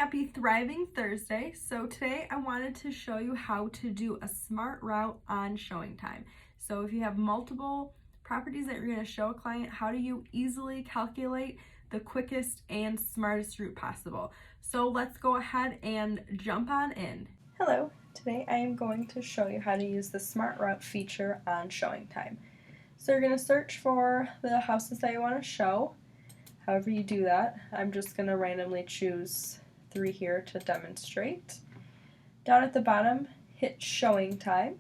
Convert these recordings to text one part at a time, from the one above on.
happy thriving Thursday. So today I wanted to show you how to do a smart route on showing time. So if you have multiple properties that you're going to show a client, how do you easily calculate the quickest and smartest route possible? So let's go ahead and jump on in. Hello, today I am going to show you how to use the smart route feature on showing time. So you're going to search for the houses that you want to show. However you do that, I'm just going to randomly choose 3 here to demonstrate. Down at the bottom, hit showing time.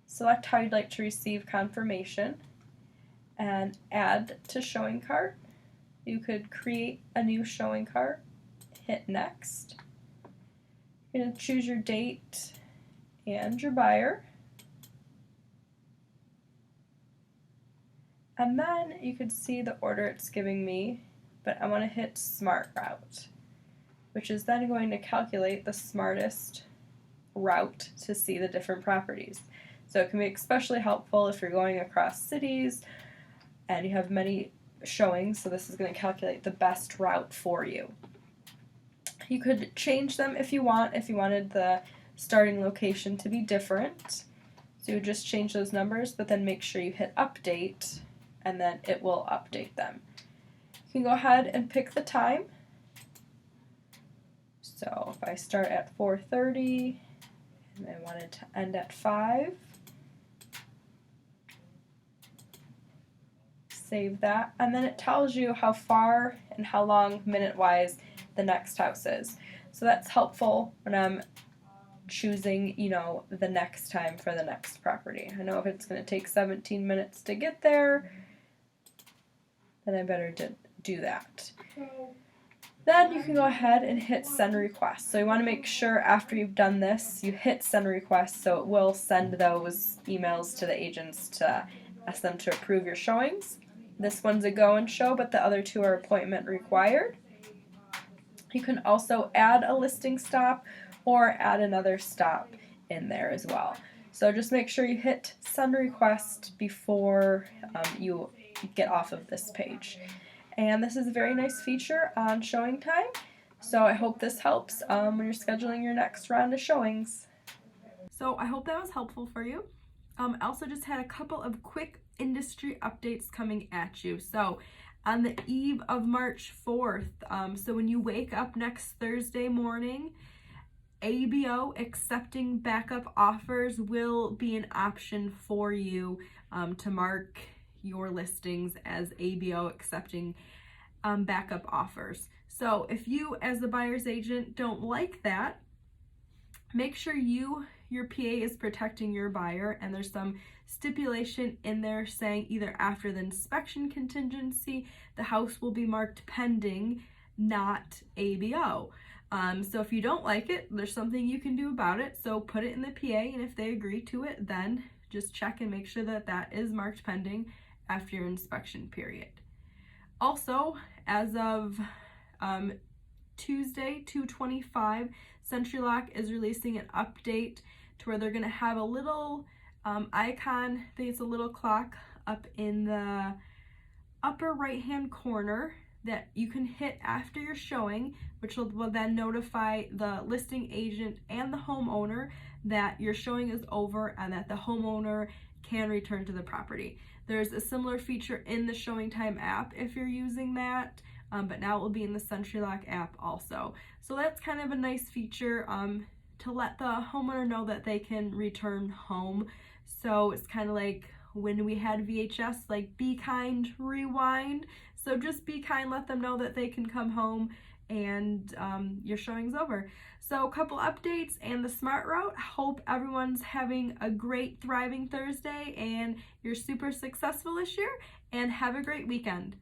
Select how you'd like to receive confirmation and add to showing cart. You could create a new showing cart, hit next. You're going to choose your date and your buyer. And then you could see the order it's giving me, but I want to hit Smart Route, which is then going to calculate the smartest route to see the different properties. So it can be especially helpful if you're going across cities and you have many showings, so this is going to calculate the best route for you. You could change them if you want, if you wanted the starting location to be different. So you would just change those numbers, but then make sure you hit Update, and then it will update them. You can go ahead and pick the time. So if I start at 4:30 and I wanted to end at 5, save that, and then it tells you how far and how long minute-wise the next house is. So that's helpful when I'm choosing, the next time for the next property. I know if it's going to take 17 minutes to get there, then I better do that. Then you can go ahead and hit send request. So you want to make sure after you've done this, you hit send request so it will send those emails to the agents to ask them to approve your showings. This one's a go and show, but the other 2 are appointment required. You can also add a listing stop or add another stop in there as well. So just make sure you hit send request before you get off of this page. And this is a very nice feature on showing time, so I hope this helps when you're scheduling your next round of showings. So I hope that was helpful for you. I also just had a couple of quick industry updates coming at you. So on the eve of March 4th, so when you wake up next Thursday morning, ABO accepting backup offers will be an option for you to mark your listings as ABO accepting backup offers. So if you as the buyer's agent don't like that, make sure your PA is protecting your buyer, and there's some stipulation in there saying either after the inspection contingency, the house will be marked pending, not ABO. So if you don't like it, there's something you can do about it. So put it in the PA, and if they agree to it, then just check and make sure that that is marked pending after your inspection period. Also, as of Tuesday, 2/25, CenturyLock is releasing an update to where they're going to have a little icon, I think it's a little clock up in the upper right hand corner that you can hit after your showing, which will then notify the listing agent and the homeowner that your showing is over and that the homeowner can return to the property. There's a similar feature in the Showing Time app if you're using that, but now it will be in the CenturyLock app also. So that's kind of a nice feature to let the homeowner know that they can return home. So it's kind of like when we had VHS, like Be Kind, Rewind. So just be kind, let them know that they can come home and your showing's over. So a couple updates and the smart route. Hope everyone's having a great thriving Thursday and you're super successful this year, and have a great weekend.